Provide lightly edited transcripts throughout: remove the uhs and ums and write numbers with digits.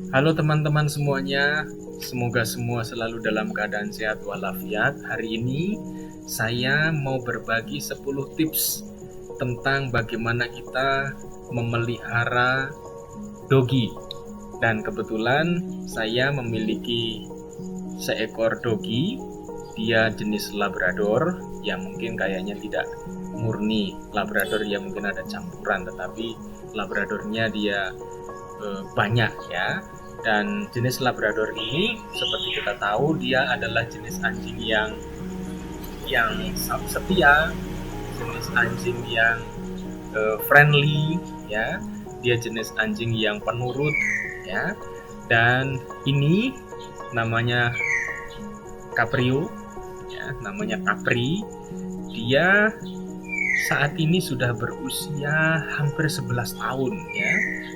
Halo teman-teman semuanya, semoga semua selalu dalam keadaan sehat walafiat. Hari ini saya mau berbagi 10 tips tentang bagaimana kita memelihara dogi. Dan kebetulan saya memiliki seekor dogi, dia jenis Labrador, yang mungkin kayaknya tidak murni Labrador, ya mungkin ada campuran, tetapi Labradornya dia banyak ya. Dan jenis Labrador ini seperti kita tahu dia adalah jenis anjing yang setia, jenis anjing yang friendly ya. Dia jenis anjing yang penurut ya. Dan ini namanya Caprio ya, namanya Capri. Dia saat ini sudah berusia hampir 11 tahun ya.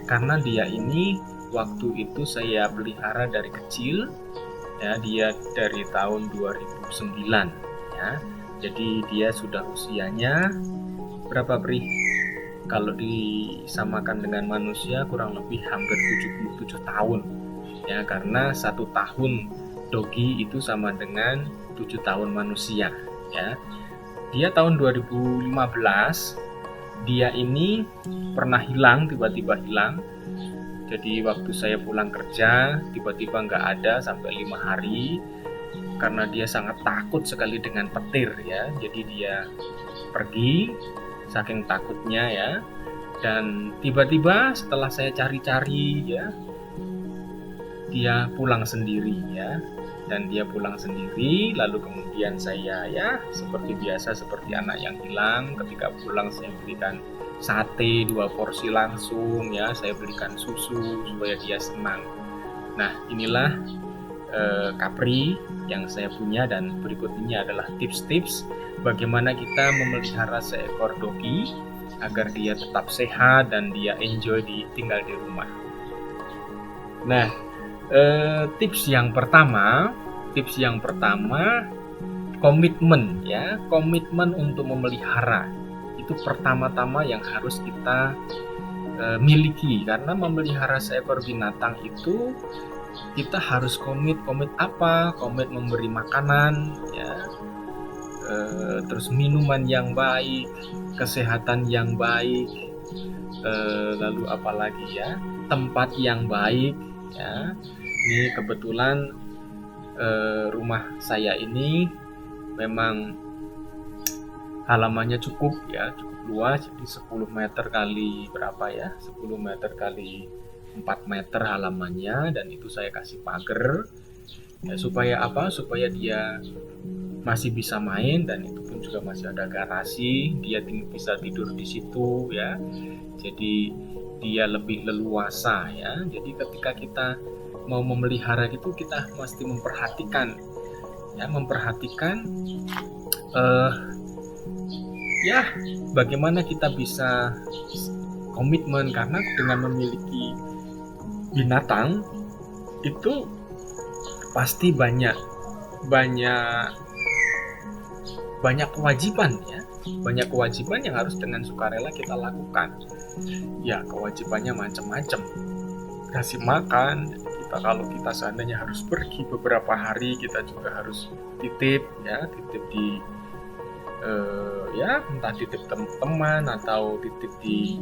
Karena dia ini waktu itu saya pelihara dari kecil ya, dia dari tahun 2009 ya. Jadi dia sudah usianya berapa, Pri? Kalau disamakan dengan manusia kurang lebih hampir 77 tahun ya, karena 1 tahun dogi itu sama dengan 7 tahun manusia ya. Dia tahun 2015 dia ini pernah hilang, tiba-tiba hilang. Jadi waktu saya pulang kerja tiba-tiba nggak ada sampai 5 hari, karena dia sangat takut sekali dengan petir ya. Jadi dia pergi saking takutnya ya. Dan tiba-tiba setelah saya cari-cari ya, dia pulang sendiri ya. Dan dia pulang sendiri, lalu kemudian saya ya seperti biasa, seperti anak yang hilang, ketika pulang saya belikan sate 2 porsi langsung ya, saya belikan susu supaya dia senang. Nah inilah Capri yang saya punya, dan berikut ini adalah tips-tips bagaimana kita memelihara seekor dogi agar dia tetap sehat dan dia enjoy tinggal di rumah. Nah, tips yang pertama komitmen ya, komitmen untuk memelihara itu pertama-tama yang harus kita miliki. Karena memelihara seekor binatang itu kita harus komit apa? Komit memberi makanan ya, terus minuman yang baik, kesehatan yang baik, lalu apalagi ya, tempat yang baik ya. Ini kebetulan rumah saya ini memang halamannya cukup luas, jadi 10 meter kali berapa ya, 10 meter kali 4 meter halamannya. Dan itu saya kasih pagar ya, supaya apa? Supaya dia masih bisa main, dan itu pun juga masih ada garasi, dia bisa tidur di situ ya. Jadi dia lebih leluasa ya. Jadi ketika kita mau memelihara gitu, kita mesti memperhatikan ya bagaimana kita bisa komitmen. Karena dengan memiliki binatang itu pasti banyak kewajiban ya, banyak kewajiban yang harus dengan sukarela kita lakukan ya. Kewajibannya macam-macam, kasih makan kita, kalau kita seandainya harus pergi beberapa hari, kita juga harus titip di ya, entah titip teman atau titip di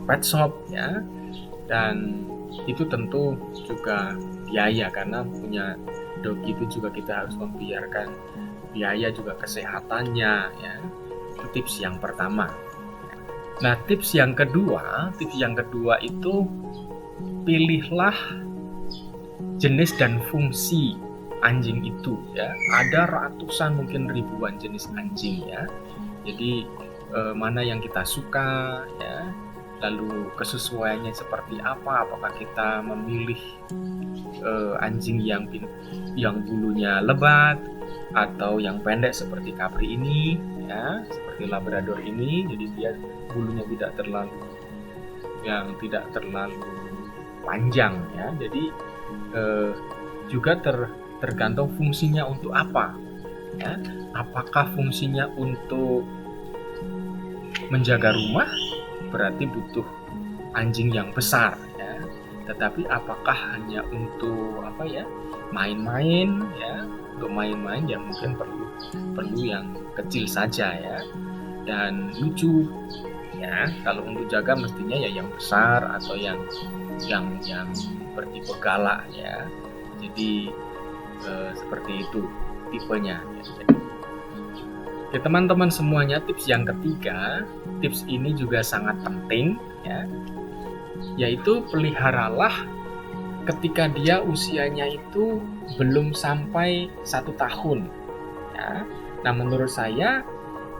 pet shop ya. Dan itu tentu juga biaya, karena punya dogi itu juga kita harus membiarkan biaya juga kesehatannya ya. Itu tips yang pertama. Nah, tips yang kedua itu pilihlah jenis dan fungsi anjing itu ya. Ada ratusan mungkin ribuan jenis anjing ya. Jadi mana yang kita suka ya, lalu kesesuaiannya seperti apa? Apakah kita memilih anjing yang bulunya lebat atau yang pendek seperti Capri ini ya, seperti Labrador ini. Jadi dia bulunya tidak terlalu panjang ya. Jadi juga tergantung fungsinya untuk apa ya. Apakah fungsinya untuk menjaga rumah, berarti butuh anjing yang besar ya. Tetapi apakah hanya untuk main-main ya, untuk main-main ya mungkin perlu yang kecil saja ya dan lucu ya. Kalau untuk jaga mestinya ya yang besar atau yang bertipe galak ya. Jadi seperti itu tipenya ya. Oke teman-teman semuanya, tips yang ketiga, tips ini juga sangat penting ya, yaitu peliharalah ketika dia usianya itu belum sampai 1 tahun ya. Nah menurut saya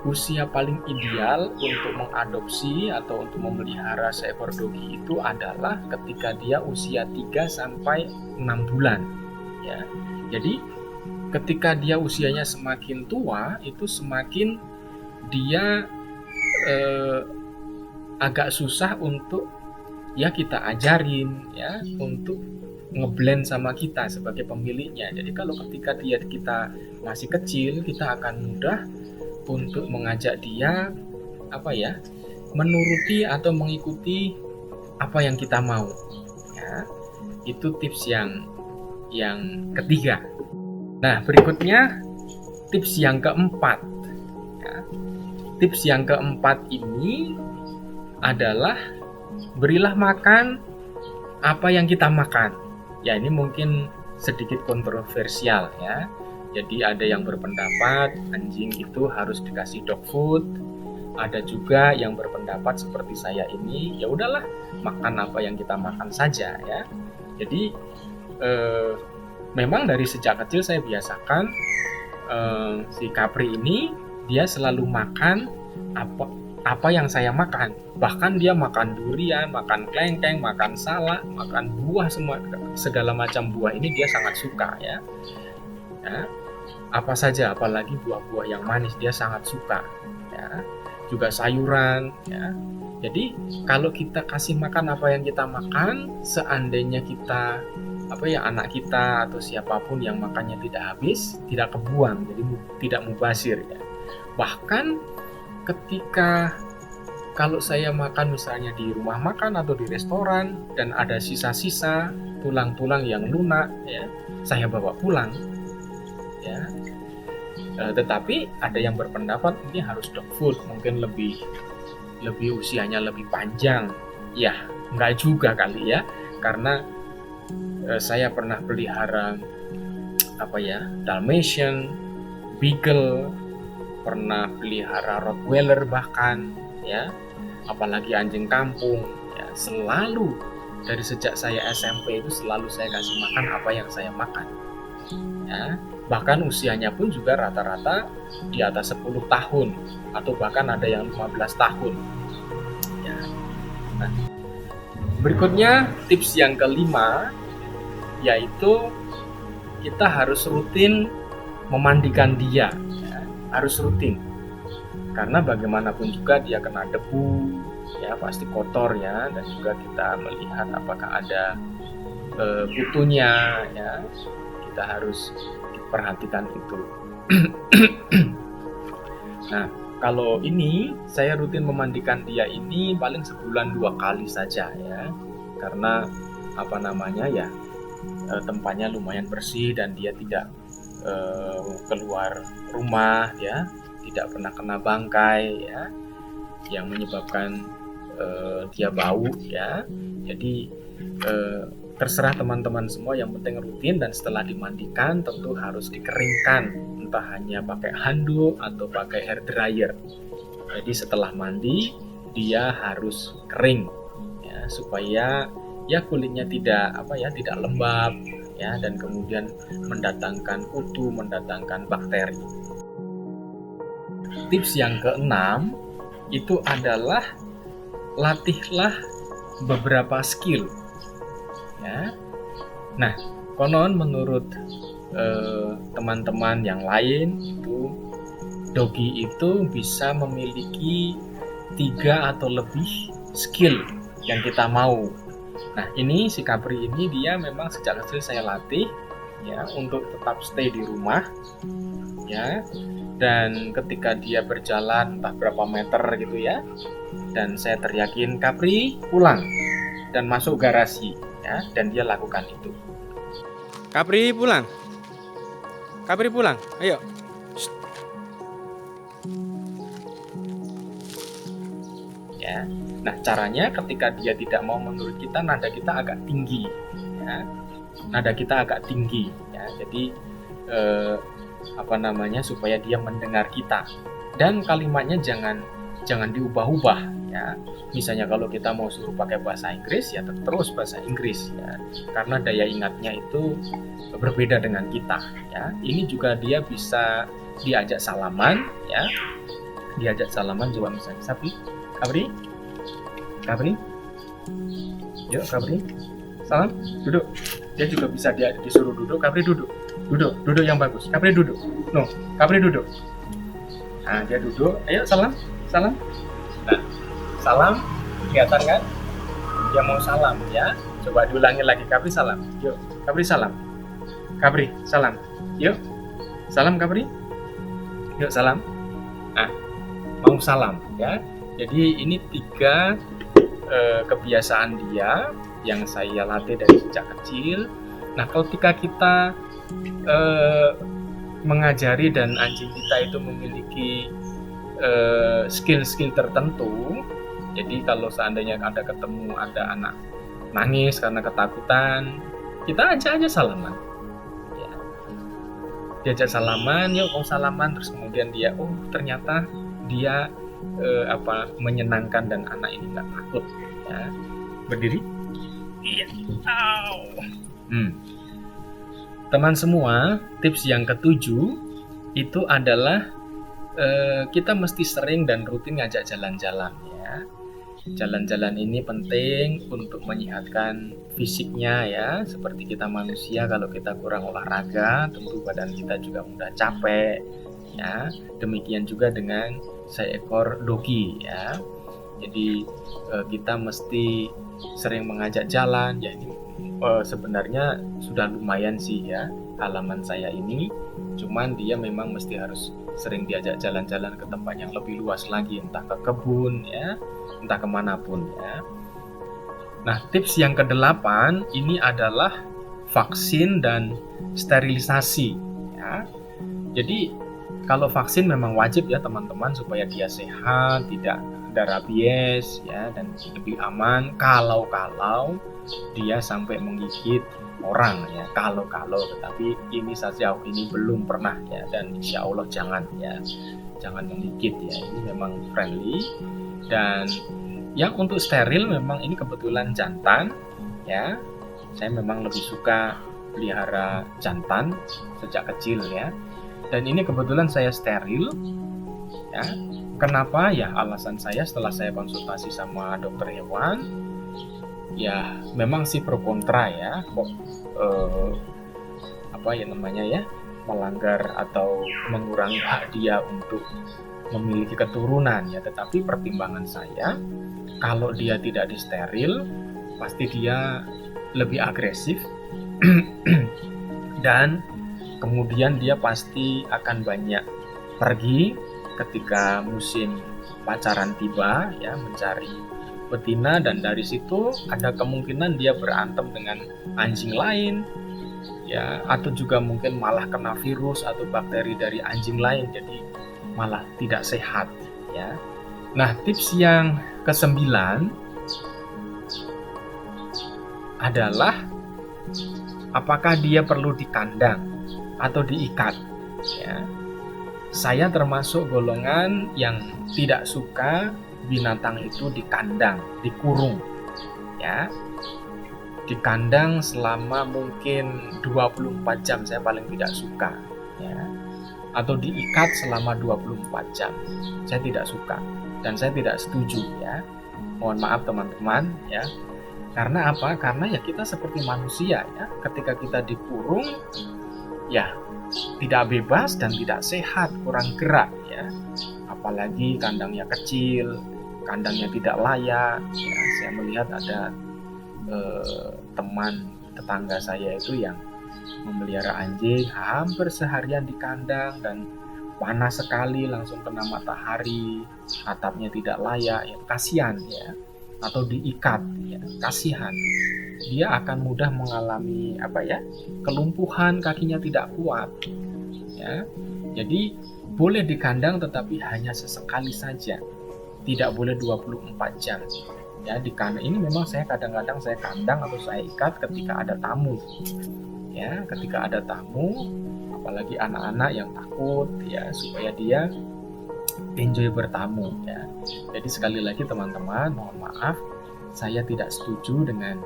usia paling ideal untuk mengadopsi atau untuk memelihara seekor dogi itu adalah ketika dia usia 3 sampai 6 bulan ya. Jadi ketika dia usianya semakin tua itu semakin dia agak susah untuk ya kita ajarin ya untuk ngeblend sama kita sebagai pemiliknya. Jadi kalau ketika kita masih kecil, kita akan mudah untuk mengajak dia menuruti atau mengikuti apa yang kita mau ya. Itu tips yang ketiga. Nah berikutnya tips yang keempat ya. Tips yang keempat ini adalah berilah makan apa yang kita makan ya. Ini mungkin sedikit kontroversial ya. Jadi ada yang berpendapat anjing itu harus dikasih dog food, ada juga yang berpendapat seperti saya ini, ya udahlah makan apa yang kita makan saja ya. Jadi memang dari sejak kecil saya biasakan si Capri ini dia selalu makan apa yang saya makan. Bahkan dia makan durian, makan kelengkeng, makan salak, makan buah, segala macam buah ini dia sangat suka ya. Apa saja, apalagi buah-buah yang manis dia sangat suka ya. Juga sayuran ya. Jadi kalau kita kasih makan apa yang kita makan, seandainya kita anak kita atau siapapun yang makannya tidak habis, tidak kebuang, jadi tidak mubazir ya. Bahkan ketika kalau saya makan misalnya di rumah makan atau di restoran dan ada sisa-sisa tulang-tulang yang lunak ya, saya bawa pulang ya. Tetapi ada yang berpendapat ini harus dog food, mungkin lebih usianya lebih panjang ya. Enggak juga kali ya, karena saya pernah pelihara Dalmatian, Beagle, pernah pelihara Rottweiler bahkan ya, apalagi anjing kampung ya. Selalu dari sejak saya SMP itu selalu saya kasih makan apa yang saya makan ya. Bahkan usianya pun juga rata-rata di atas 10 tahun atau bahkan ada yang 15 tahun ya. Nah, berikutnya tips yang kelima, yaitu kita harus rutin memandikan dia ya. Harus rutin, karena bagaimanapun juga dia kena debu ya, pasti kotor ya. Dan juga kita melihat apakah ada kutunya ya, kita harus perhatikan itu. Nah kalau ini saya rutin memandikan dia ini paling sebulan 2 kali saja ya, karena tempatnya lumayan bersih dan dia tidak keluar rumah ya, tidak pernah kena bangkai ya, yang menyebabkan dia bau ya. Jadi terserah teman-teman semua, yang penting rutin, dan setelah dimandikan tentu harus dikeringkan, entah hanya pakai handuk atau pakai hair dryer. Jadi setelah mandi dia harus kering ya, supaya ya kulitnya tidak lembab ya, dan kemudian mendatangkan kutu, mendatangkan bakteri. Tips yang keenam itu adalah latihlah beberapa skill ya. Nah konon menurut teman-teman yang lain itu dogi itu bisa memiliki 3 atau lebih skill yang kita mau. Nah ini si Capri ini dia memang sejak kecil saya latih ya untuk tetap stay di rumah ya. Dan ketika dia berjalan entah berapa meter gitu ya, dan saya teriakin Kapri pulang dan masuk garasi ya, dan dia lakukan itu. Kapri pulang, Kapri pulang, ayo. Shh. Ya, nah caranya ketika dia tidak mau menurut kita, nada kita agak tinggi ya, nada kita agak tinggi ya, jadi supaya dia mendengar kita, dan kalimatnya jangan diubah-ubah ya. Misalnya kalau kita mau suruh pakai bahasa Inggris ya terus bahasa Inggris ya, karena daya ingatnya itu berbeda dengan kita ya. Ini juga dia bisa diajak salaman ya, coba misalnya Kapri, yuk Kapri, salam, duduk. Dia juga bisa dia disuruh duduk, Kapri duduk yang bagus, Kapri duduk, Kapri duduk. Nah dia duduk, ayo salam. Nah salam, kelihatan kan? Dia mau salam ya. Coba diulangi lagi, Kapri salam, yuk Kapri salam, yuk salam Kapri, yuk salam. Nah mau salam ya. Jadi ini 3 kebiasaan dia yang saya latih dari sejak kecil. Nah ketika kita mengajari dan anjing kita itu memiliki skill-skill tertentu, jadi kalau seandainya ada anak nangis karena ketakutan, kita ajak aja salaman ya. Diajak salaman, yuk mau salaman, terus kemudian dia ternyata dia menyenangkan dan anak ini nggak takut ya. Berdiri, iya. Teman semua, tips yang ke-7 itu adalah kita mesti sering dan rutin ngajak jalan-jalan ya. Jalan-jalan ini penting untuk menyehatkan fisiknya ya. Seperti kita manusia, kalau kita kurang olahraga tentu badan kita juga mudah capek ya. Demikian juga dengan seekor dogi ya. Jadi kita mesti sering mengajak jalan ya. Ini sebenarnya sudah lumayan sih ya halaman saya ini, cuman dia memang mesti harus sering diajak jalan-jalan ke tempat yang lebih luas lagi, entah ke kebun ya, entah kemanapun ya. Nah tips yang ke-8 ini adalah vaksin dan sterilisasi ya. Jadi kalau vaksin memang wajib ya teman-teman, supaya dia sehat, tidak ada rabies ya, dan lebih aman kalau dia sampai menggigit orang ya, kalau tetapi ini sejauh ini belum pernah ya, dan insya Allah jangan menggigit ya, ini memang friendly. Dan yang untuk steril memang ini kebetulan jantan ya, saya memang lebih suka pelihara jantan sejak kecil ya, dan ini kebetulan saya steril ya. Kenapa ya? Alasan saya setelah saya konsultasi sama dokter hewan ya, memang sih pro kontra ya, kok melanggar atau mengurangi hak dia untuk memiliki keturunan ya. Tetapi pertimbangan saya, kalau dia tidak disteril pasti dia lebih agresif dan kemudian dia pasti akan banyak pergi ketika musim pacaran tiba ya, mencari betina, dan dari situ ada kemungkinan dia berantem dengan anjing lain ya, atau juga mungkin malah kena virus atau bakteri dari anjing lain, jadi malah tidak sehat ya. Nah tips yang ke-9 adalah apakah dia perlu dikandang atau diikat ya. Saya termasuk golongan yang tidak suka binatang itu dikandang, dikurung ya. Dikandang selama mungkin 24 jam saya paling tidak suka ya. Atau diikat selama 24 jam saya tidak suka dan saya tidak setuju ya. Mohon maaf teman-teman ya. Karena apa? Karena ya kita seperti manusia ya. Ketika kita dikurung ya tidak bebas dan tidak sehat, kurang gerak ya. Apalagi kandangnya kecil, kandangnya tidak layak ya. Saya melihat ada teman tetangga saya itu yang memelihara anjing hampir seharian di kandang dan panas sekali, langsung kena matahari, atapnya tidak layak, ya kasihan ya, atau diikat ya, kasihan. Dia akan mudah mengalami kelumpuhan, kakinya tidak kuat ya. Jadi boleh di kandang tetapi hanya sesekali saja, tidak boleh 24 jam ya. Di kandang ini memang saya kadang-kadang saya kandang atau saya ikat ketika ada tamu ya, ketika ada tamu, apalagi anak-anak yang takut ya, supaya dia enjoy bertamu ya. Jadi sekali lagi teman-teman, mohon maaf, saya tidak setuju dengan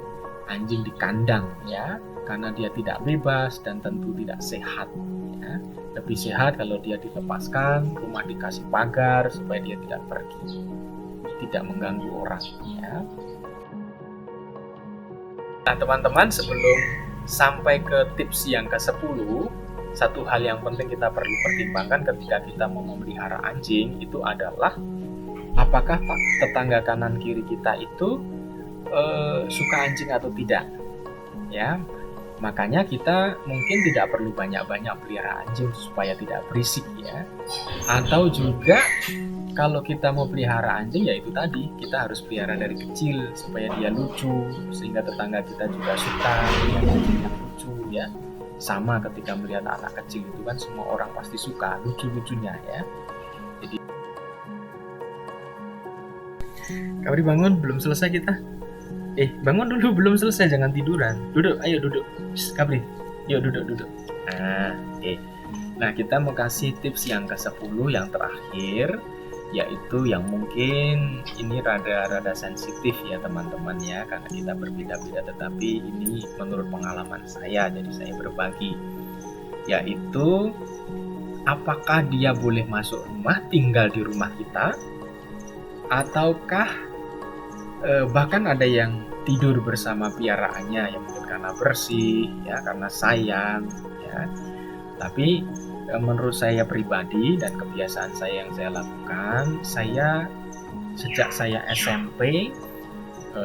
anjing di kandang ya, karena dia tidak bebas dan tentu tidak sehat ya. Lebih sehat kalau dia dilepaskan, rumah dikasih pagar supaya dia tidak pergi, tidak mengganggu orang ya. Nah teman-teman, sebelum sampai ke tips yang ke-10, satu hal yang penting kita perlu pertimbangkan ketika kita mau memelihara anjing itu adalah apakah tetangga kanan kiri kita itu suka anjing atau tidak ya. Makanya kita mungkin tidak perlu banyak-banyak pelihara anjing supaya tidak berisik ya. Atau juga kalau kita mau pelihara anjing, ya itu tadi, kita harus pelihara dari kecil supaya dia lucu, sehingga tetangga kita juga suka melihat anjing yang lucu ya. Sama ketika melihat anak kecil itu kan semua orang pasti suka lucu-lucunya ya. Jadi Kabri bangun, belum selesai kita. Bangun dulu, belum selesai, jangan tiduran. Duduk, ayo duduk. Kabri, yuk duduk. Nah, kita mau kasih tips yang ke-10 yang terakhir, yaitu yang mungkin ini rada sensitif ya teman-teman ya, karena kita berbeda-beda, tetapi ini menurut pengalaman saya, jadi saya berbagi, yaitu apakah dia boleh masuk rumah, tinggal di rumah kita, ataukah bahkan ada yang tidur bersama piaraannya, yang mungkin karena bersih ya, karena sayang ya. Tapi menurut saya pribadi dan kebiasaan saya yang saya lakukan, sejak saya SMP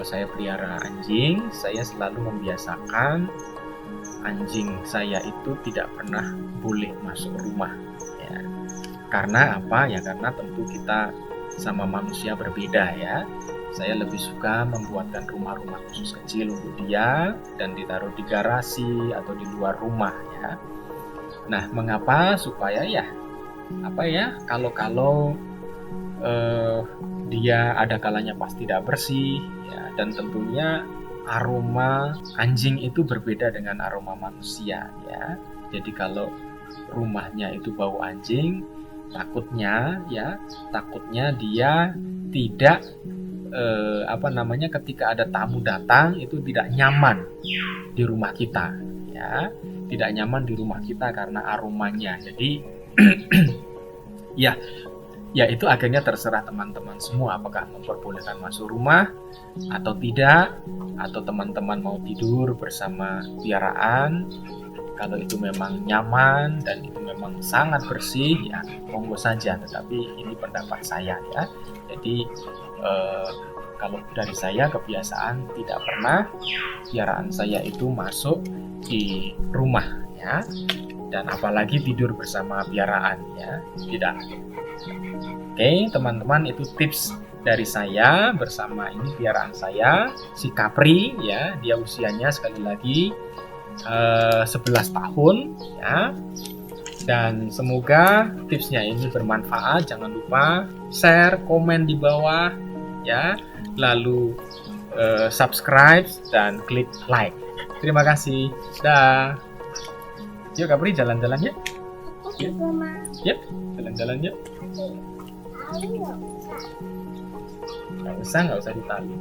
saya pelihara anjing, saya selalu membiasakan anjing saya itu tidak pernah boleh masuk rumah ya. Karena apa ya, karena tentu kita sama manusia berbeda ya. Saya lebih suka membuatkan rumah-rumah khusus kecil untuk dia dan ditaruh di garasi atau di luar rumah ya. Nah, mengapa? Supaya kalau dia ada kalanya pasti tidak bersih ya, dan tentunya aroma anjing itu berbeda dengan aroma manusia ya. Jadi kalau rumahnya itu bau anjing, takutnya dia tidak ketika ada tamu datang itu tidak nyaman di rumah kita ya, tidak nyaman di rumah kita karena aromanya. Jadi ya itu akhirnya terserah teman-teman semua, apakah memperbolehkan masuk rumah atau tidak, atau teman-teman mau tidur bersama piaraan. Kalau itu memang nyaman dan itu memang sangat bersih ya monggo saja, tetapi ini pendapat saya ya. Jadi kalau dari saya kebiasaan tidak pernah piaraan saya itu masuk di rumah ya, dan apalagi tidur bersama piaraan ya, tidak. Oke teman-teman, itu tips dari saya bersama ini piaraan saya, si Capri ya. Dia usianya sekali lagi 11 tahun ya. Dan semoga tipsnya ini bermanfaat. Jangan lupa share, komen di bawah ya, lalu subscribe dan klik like. Terima kasih. Dah. Yuk Capri, jalan-jalan ya. Yuk, jalan-jalan yuk. Nggak usah ditali.